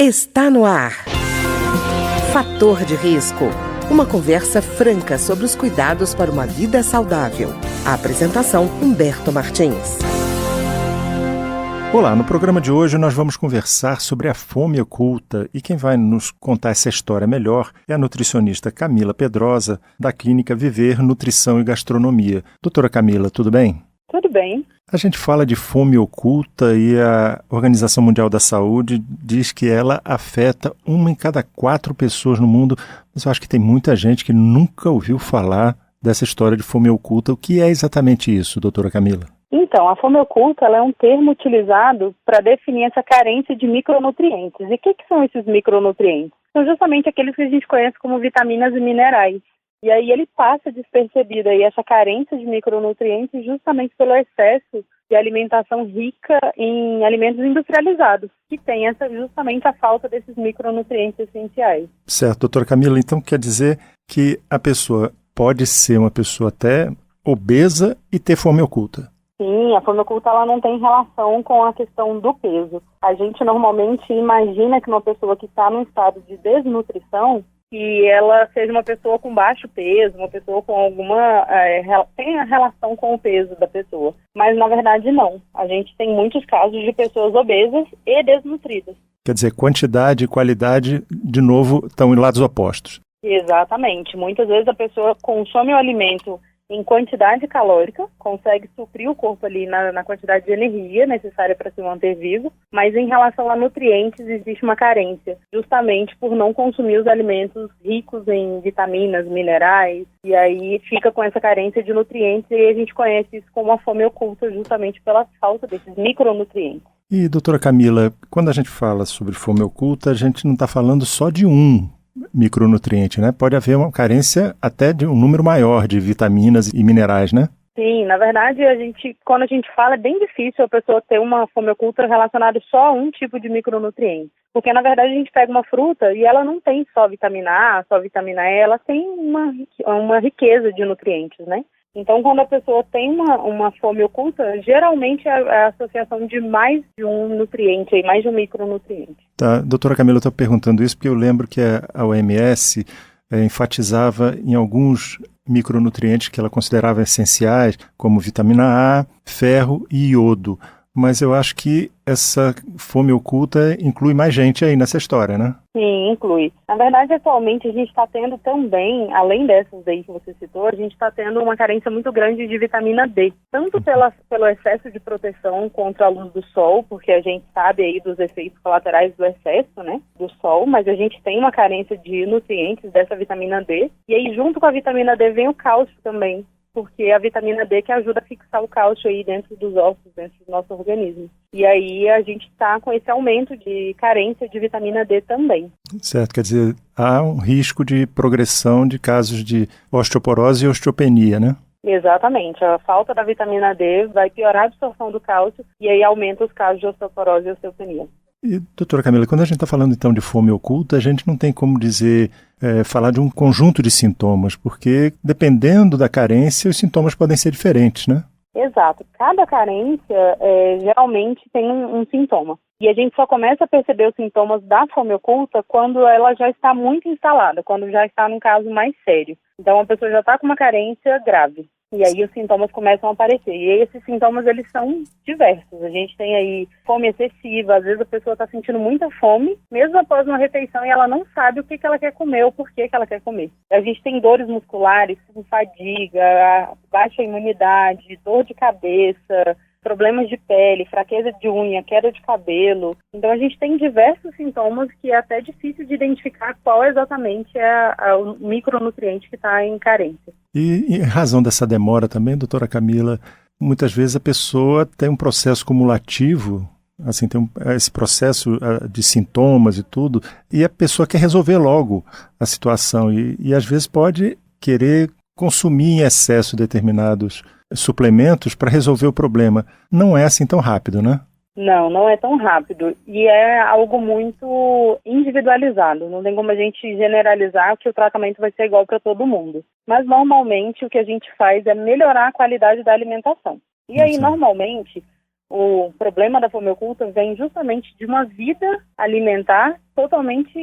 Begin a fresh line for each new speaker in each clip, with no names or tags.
Está no ar. Fator de risco. Uma conversa franca sobre os cuidados para uma vida saudável. A apresentação, Humberto Martins.
Olá, no programa de hoje nós vamos conversar sobre a fome oculta e quem vai nos contar essa história melhor é a nutricionista Camila Pedrosa, da clínica Viver Nutrição e Gastronomia. Doutora Camila, tudo bem?
Tudo bem.
A gente fala de fome oculta e a Organização Mundial da Saúde diz que ela afeta 1 em cada 4 pessoas no mundo, mas eu acho que tem muita gente que nunca ouviu falar dessa história de fome oculta. O que é exatamente isso, doutora Camila?
Então, a fome oculta ela é um termo utilizado para definir essa carência de micronutrientes. E o que são esses micronutrientes? São justamente aqueles que a gente conhece como vitaminas e minerais. E aí ele passa despercebido aí essa carência de micronutrientes justamente pelo excesso de alimentação rica em alimentos industrializados, que tem justamente a falta desses micronutrientes essenciais.
Certo, doutora Camila, então quer dizer que a pessoa pode ser uma pessoa até obesa e ter fome oculta?
Sim, a fome oculta ela não tem relação com a questão do peso. A gente normalmente imagina que uma pessoa que está num estado de desnutrição, que ela seja uma pessoa com baixo peso, uma pessoa com alguma... tenha relação com o peso da pessoa. Mas, na verdade, não. A gente tem muitos casos de pessoas obesas e desnutridas.
Quer dizer, quantidade e qualidade, de novo, estão em lados opostos.
Exatamente. Muitas vezes a pessoa consome o alimento em quantidade calórica, consegue suprir o corpo ali na quantidade de energia necessária para se manter vivo, mas em relação a nutrientes existe uma carência, justamente por não consumir os alimentos ricos em vitaminas, minerais, e aí fica com essa carência de nutrientes e a gente conhece isso como a fome oculta justamente pela falta desses micronutrientes.
E, doutora Camila, quando a gente fala sobre fome oculta, a gente não está falando só de micronutriente, né? Pode haver uma carência até de um número maior de vitaminas e minerais, né?
Sim, na verdade, quando a gente fala, é bem difícil a pessoa ter uma fome oculta relacionada só a um tipo de micronutriente. Porque, na verdade, a gente pega uma fruta e ela não tem só vitamina A, só vitamina E, ela tem uma riqueza de nutrientes, né? Então, quando a pessoa tem uma fome oculta, geralmente é a associação de mais de um nutriente, mais de um micronutriente.
Tá, doutora Camila, eu estou perguntando isso porque eu lembro que a OMS enfatizava em alguns micronutrientes que ela considerava essenciais, como vitamina A, ferro e iodo. Mas eu acho que essa fome oculta inclui mais gente aí nessa história, né?
Sim, inclui. Na verdade, atualmente a gente está tendo também, além dessas aí que você citou, a gente está tendo uma carência muito grande de vitamina D. Tanto pelo excesso de proteção contra a luz do sol, porque a gente sabe aí dos efeitos colaterais do excesso, né, do sol, mas a gente tem uma carência de nutrientes dessa vitamina D. E aí, junto com a vitamina D, vem o cálcio também, porque é a vitamina D que ajuda a fixar o cálcio aí dentro dos ossos, dentro do nosso organismo. E aí a gente está com esse aumento de carência de vitamina D também.
Certo, quer dizer, há um risco de progressão de casos de osteoporose e osteopenia, né?
Exatamente. A falta da vitamina D vai piorar a absorção do cálcio e aí aumenta os casos de osteoporose e osteopenia.
E, doutora Camila, quando a gente está falando então de fome oculta, a gente não tem como dizer, falar de um conjunto de sintomas, porque dependendo da carência, os sintomas podem ser diferentes, né?
Exato. Cada carência geralmente tem um sintoma. E a gente só começa a perceber os sintomas da fome oculta quando ela já está muito instalada, quando já está num caso mais sério. Então a pessoa já está com uma carência grave. E aí os sintomas começam a aparecer. E aí esses sintomas, eles são diversos. A gente tem aí fome excessiva, às vezes a pessoa está sentindo muita fome, mesmo após uma refeição, e ela não sabe o que ela quer comer ou por que ela quer comer. A gente tem dores musculares, fadiga, baixa imunidade, dor de cabeça, problemas de pele, fraqueza de unha, queda de cabelo. Então a gente tem diversos sintomas que é até difícil de identificar qual exatamente é o micronutriente que está em carência.
E em razão dessa demora também, doutora Camila, muitas vezes a pessoa tem um processo cumulativo, assim, tem esse processo de sintomas e tudo, e a pessoa quer resolver logo a situação e às vezes pode querer consumir em excesso determinados suplementos para resolver o problema. Não é assim tão rápido, né?
Não é tão rápido. E é algo muito individualizado. Não tem como a gente generalizar que o tratamento vai ser igual para todo mundo. Mas, normalmente, o que a gente faz é melhorar a qualidade da alimentação. E aí, normalmente, O problema da fome oculta vem justamente de uma vida alimentar totalmente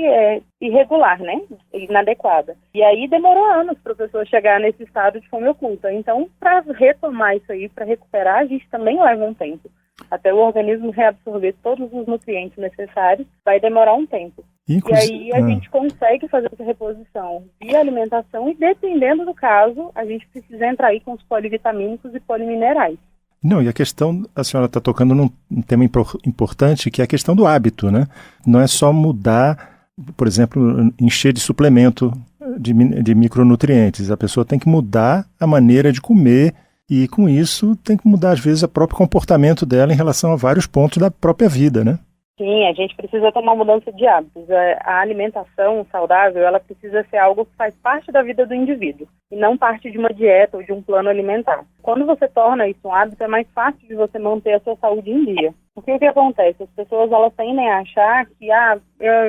irregular, né? Inadequada. E aí demorou anos para a pessoa chegar nesse estado de fome oculta. Então, para retomar isso aí, para recuperar, a gente também leva um tempo. Até o organismo reabsorver todos os nutrientes necessários, vai demorar um tempo. E aí a gente consegue fazer essa reposição via alimentação e, dependendo do caso, a gente precisa entrar aí com os polivitamínicos e poliminerais.
Não, e a questão, a senhora está tocando num tema importante, que é a questão do hábito, né? Não é só mudar, por exemplo, encher de suplemento de micronutrientes. A pessoa tem que mudar a maneira de comer e, com isso, tem que mudar, às vezes, o próprio comportamento dela em relação a vários pontos da própria vida, né?
Sim, a gente precisa tomar mudança de hábitos. A alimentação saudável, ela precisa ser algo que faz parte da vida do indivíduo e não parte de uma dieta ou de um plano alimentar. Quando você torna isso um hábito, é mais fácil de você manter a sua saúde em dia. Porque o que acontece? As pessoas, elas tendem a achar que,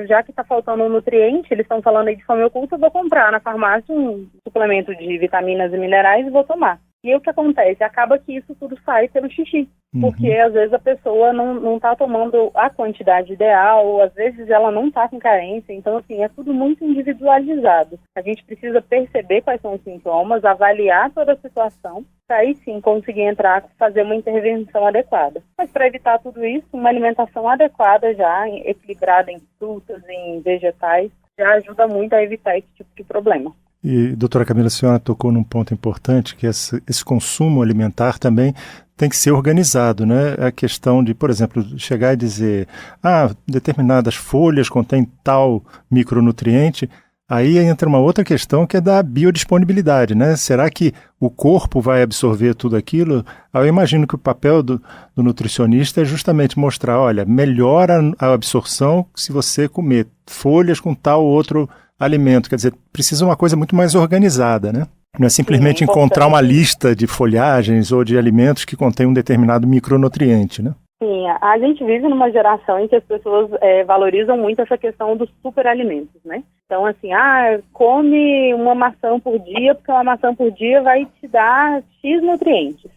já que está faltando um nutriente, eles estão falando aí de fome oculta, eu vou comprar na farmácia um suplemento de vitaminas e minerais e vou tomar. E o que acontece? Acaba que isso tudo sai pelo xixi, porque às vezes a pessoa não está tomando a quantidade ideal, ou às vezes ela não está com carência, então assim, é tudo muito individualizado. A gente precisa perceber quais são os sintomas, avaliar toda a situação, para aí sim conseguir entrar, fazer uma intervenção adequada. Mas para evitar tudo isso, uma alimentação adequada já, equilibrada em frutas, em vegetais, já ajuda muito a evitar esse tipo de problema.
E, doutora Camila, a senhora tocou num ponto importante, que esse consumo alimentar também tem que ser organizado, né? A questão de, por exemplo, chegar e dizer, determinadas folhas contêm tal micronutriente, aí entra uma outra questão que é da biodisponibilidade, né? Será que o corpo vai absorver tudo aquilo? Eu imagino que o papel do nutricionista é justamente mostrar, olha, melhora a absorção se você comer folhas com tal outro alimento, quer dizer, precisa uma coisa muito mais organizada, né? Não é simplesmente encontrar uma lista de folhagens ou de alimentos que contém um determinado micronutriente, né?
Sim, a gente vive numa geração em que as pessoas valorizam muito essa questão dos superalimentos, né? Então, assim, come uma maçã por dia, porque uma maçã por dia vai te dar X nutrientes.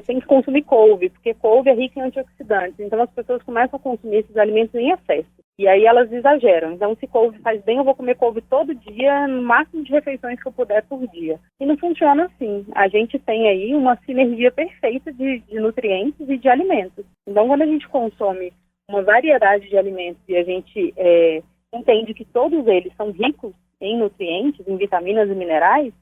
Tem que consumir couve, porque couve é rica em antioxidantes. Então, as pessoas começam a consumir esses alimentos em excesso. E aí elas exageram. Então, se couve faz bem, eu vou comer couve todo dia, no máximo de refeições que eu puder por dia. E não funciona assim. A gente tem aí uma sinergia perfeita de nutrientes e de alimentos. Então, quando a gente consome uma variedade de alimentos e a gente entende que todos eles são ricos em nutrientes, em vitaminas e minerais,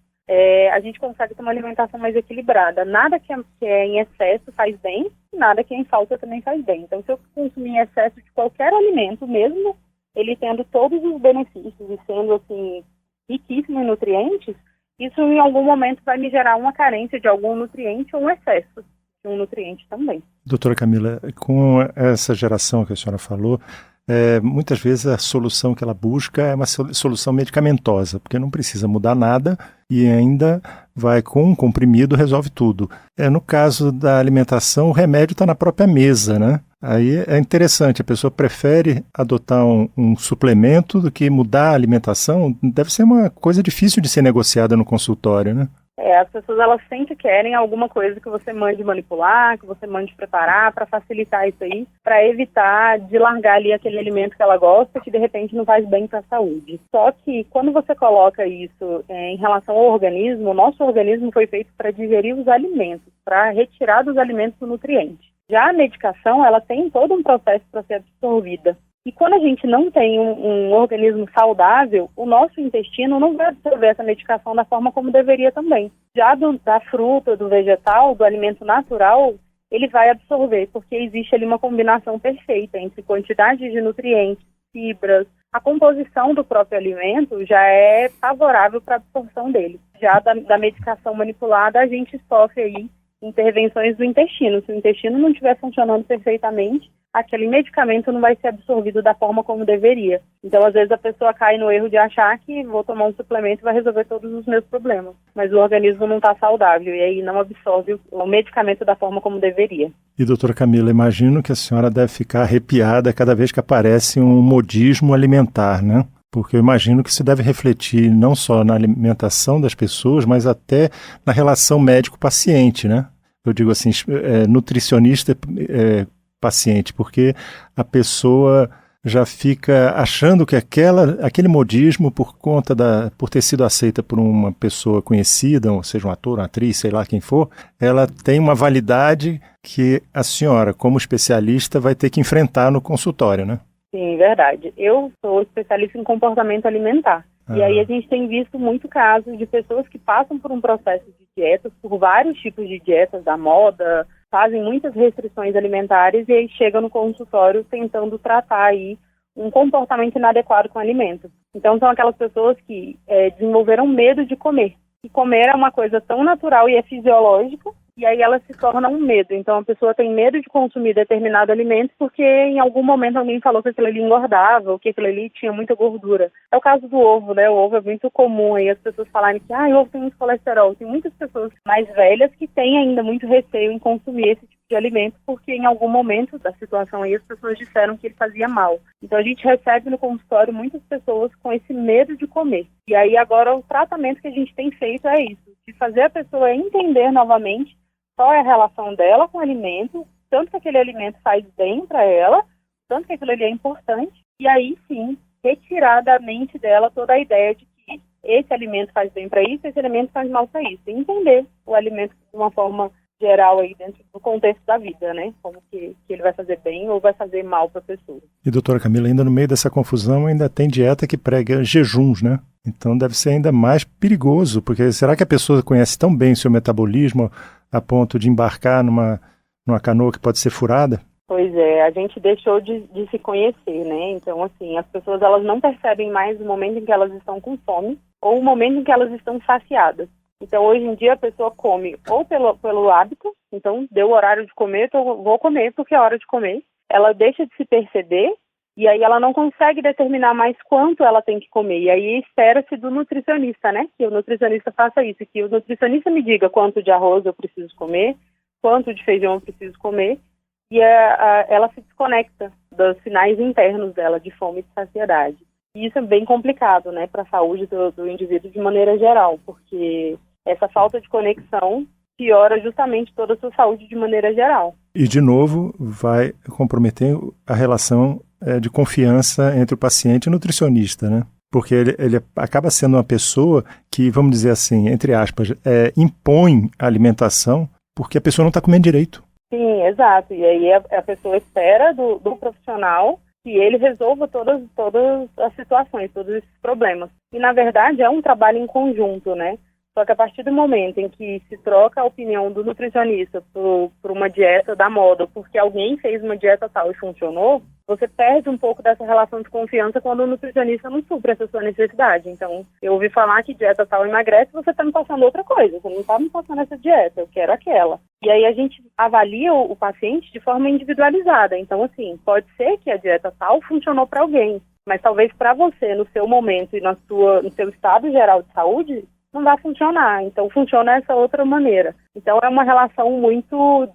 a gente consegue ter uma alimentação mais equilibrada. Nada que é em excesso faz bem, nada que é em falta também faz bem. Então, se eu consumir em excesso de qualquer alimento, mesmo ele tendo todos os benefícios e sendo, assim, riquíssimo em nutrientes, isso em algum momento vai me gerar uma carência de algum nutriente ou um excesso de um nutriente também.
Doutora Camila, com essa geração que a senhora falou, muitas vezes a solução que ela busca é uma solução medicamentosa, porque não precisa mudar nada e ainda vai com um comprimido, resolve tudo. No caso da alimentação, o remédio está na própria mesa, né? Aí é interessante, a pessoa prefere adotar um suplemento do que mudar a alimentação. Deve ser uma coisa difícil de ser negociada no consultório, né?
As pessoas, elas sempre querem alguma coisa que você mande manipular, que você mande preparar para facilitar isso aí, para evitar de largar ali aquele alimento que ela gosta, que de repente não faz bem para a saúde. Só que quando você coloca isso em relação ao organismo, o nosso organismo foi feito para digerir os alimentos, para retirar dos alimentos o nutriente. Já a medicação, ela tem todo um processo para ser absorvida. E quando a gente não tem um organismo saudável, o nosso intestino não vai absorver essa medicação da forma como deveria também. Já da fruta, do vegetal, do alimento natural, ele vai absorver, porque existe ali uma combinação perfeita entre quantidade de nutrientes, fibras. A composição do próprio alimento já é favorável para a absorção dele. Já da medicação manipulada, a gente sofre aí intervenções do intestino. Se o intestino não estiver funcionando perfeitamente, aquele medicamento não vai ser absorvido da forma como deveria. Então, às vezes, a pessoa cai no erro de achar que vou tomar um suplemento e vai resolver todos os meus problemas. Mas o organismo não está saudável e aí não absorve o medicamento da forma como deveria.
E, doutora Camila, imagino que a senhora deve ficar arrepiada cada vez que aparece um modismo alimentar, né? Porque eu imagino que isso deve refletir não só na alimentação das pessoas, mas até na relação médico-paciente, né? eu digo assim, nutricionista paciente, porque a pessoa já fica achando que aquele modismo, por ter sido aceita por uma pessoa conhecida, ou seja, um ator, uma atriz, sei lá quem for, ela tem uma validade que a senhora, como especialista, vai ter que enfrentar no consultório, né?
Sim, verdade. Eu sou especialista em comportamento alimentar. E aí a gente tem visto muito casos de pessoas que passam por um processo de dietas, por vários tipos de dietas da moda, fazem muitas restrições alimentares e aí chegam no consultório tentando tratar aí um comportamento inadequado com alimentos. Então são aquelas pessoas que desenvolveram medo de comer. E comer é uma coisa tão natural e é fisiológica, e aí ela se torna um medo. Então a pessoa tem medo de consumir determinado alimento porque em algum momento alguém falou que aquilo ali engordava, ou que aquilo ali tinha muita gordura. É o caso do ovo, né? O ovo é muito comum aí as pessoas falarem que o ovo tem muito colesterol. Tem muitas pessoas mais velhas que têm ainda muito receio em consumir esse tipo de alimento porque em algum momento da situação aí as pessoas disseram que ele fazia mal. Então a gente recebe no consultório muitas pessoas com esse medo de comer. E aí agora o tratamento que a gente tem feito é isso, de fazer a pessoa entender novamente qual é a relação dela com o alimento, tanto que aquele alimento faz bem para ela, tanto que aquilo ali é importante, e aí sim, retirar da mente dela toda a ideia de que esse alimento faz bem para isso, esse alimento faz mal para isso. E entender o alimento de uma forma geral aí dentro do contexto da vida, né? Como que ele vai fazer bem ou vai fazer mal para a pessoa.
E doutora Camila, ainda no meio dessa confusão ainda tem dieta que prega jejuns, né? Então deve ser ainda mais perigoso, porque será que a pessoa conhece tão bem o seu metabolismo a ponto de embarcar numa canoa que pode ser furada?
Pois é, a gente deixou de se conhecer, né? Então, assim, as pessoas elas não percebem mais o momento em que elas estão com fome ou o momento em que elas estão saciadas. Então, hoje em dia, a pessoa come ou pelo hábito, então, deu o horário de comer, então vou comer porque é hora de comer. Ela deixa de se perceber e aí ela não consegue determinar mais quanto ela tem que comer. E aí espera-se do nutricionista, né? Que o nutricionista faça isso, que o nutricionista me diga quanto de arroz eu preciso comer, quanto de feijão eu preciso comer, e ela se desconecta dos sinais internos dela, de fome e de saciedade. E isso é bem complicado, né, para a saúde do indivíduo de maneira geral, porque essa falta de conexão piora justamente toda a sua saúde de maneira geral.
E, de novo, vai comprometer a relação de confiança entre o paciente e o nutricionista, né? Porque ele acaba sendo uma pessoa que, vamos dizer assim, entre aspas, impõe a alimentação porque a pessoa não está comendo direito.
Sim, exato. E aí a pessoa espera do profissional que ele resolva todas as situações, todos esses problemas. E, na verdade, é um trabalho em conjunto, né? Só que a partir do momento em que se troca a opinião do nutricionista por uma dieta da moda, porque alguém fez uma dieta tal e funcionou, você perde um pouco dessa relação de confiança quando o nutricionista não supre essa sua necessidade. Então, eu ouvi falar que dieta tal emagrece, você está me passando outra coisa, você não está me passando essa dieta, eu quero aquela. E aí a gente avalia o paciente de forma individualizada. Então, assim, pode ser que a dieta tal funcionou para alguém, mas talvez para você, no seu momento e no seu estado geral de saúde, não vai funcionar. Então, funciona dessa outra maneira. Então, é uma relação muito...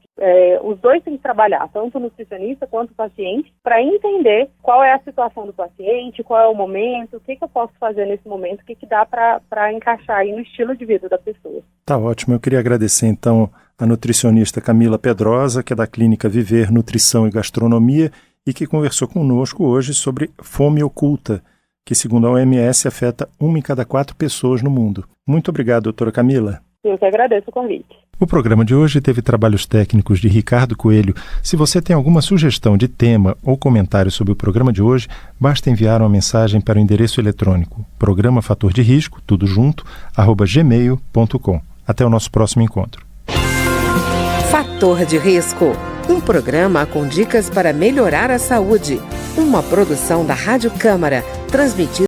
os dois têm que trabalhar, tanto o nutricionista quanto o paciente, para entender qual é a situação do paciente, qual é o momento, o que eu posso fazer nesse momento, o que dá para encaixar aí no estilo de vida da pessoa.
Tá ótimo. Eu queria agradecer, então, a nutricionista Camila Pedrosa, que é da Clínica Viver Nutrição e Gastronomia, e que conversou conosco hoje sobre fome oculta, que, segundo a OMS, afeta 1 em cada 4 pessoas no mundo. Muito obrigado, doutora Camila.
Eu que agradeço o convite.
O programa de hoje teve trabalhos técnicos de Ricardo Coelho. Se você tem alguma sugestão de tema ou comentário sobre o programa de hoje, basta enviar uma mensagem para o endereço eletrônico programa fator de risco, tudo junto, @gmail.com. Até o nosso próximo encontro.
Fator de Risco, um programa com dicas para melhorar a saúde. Uma produção da Rádio Câmara, transmitida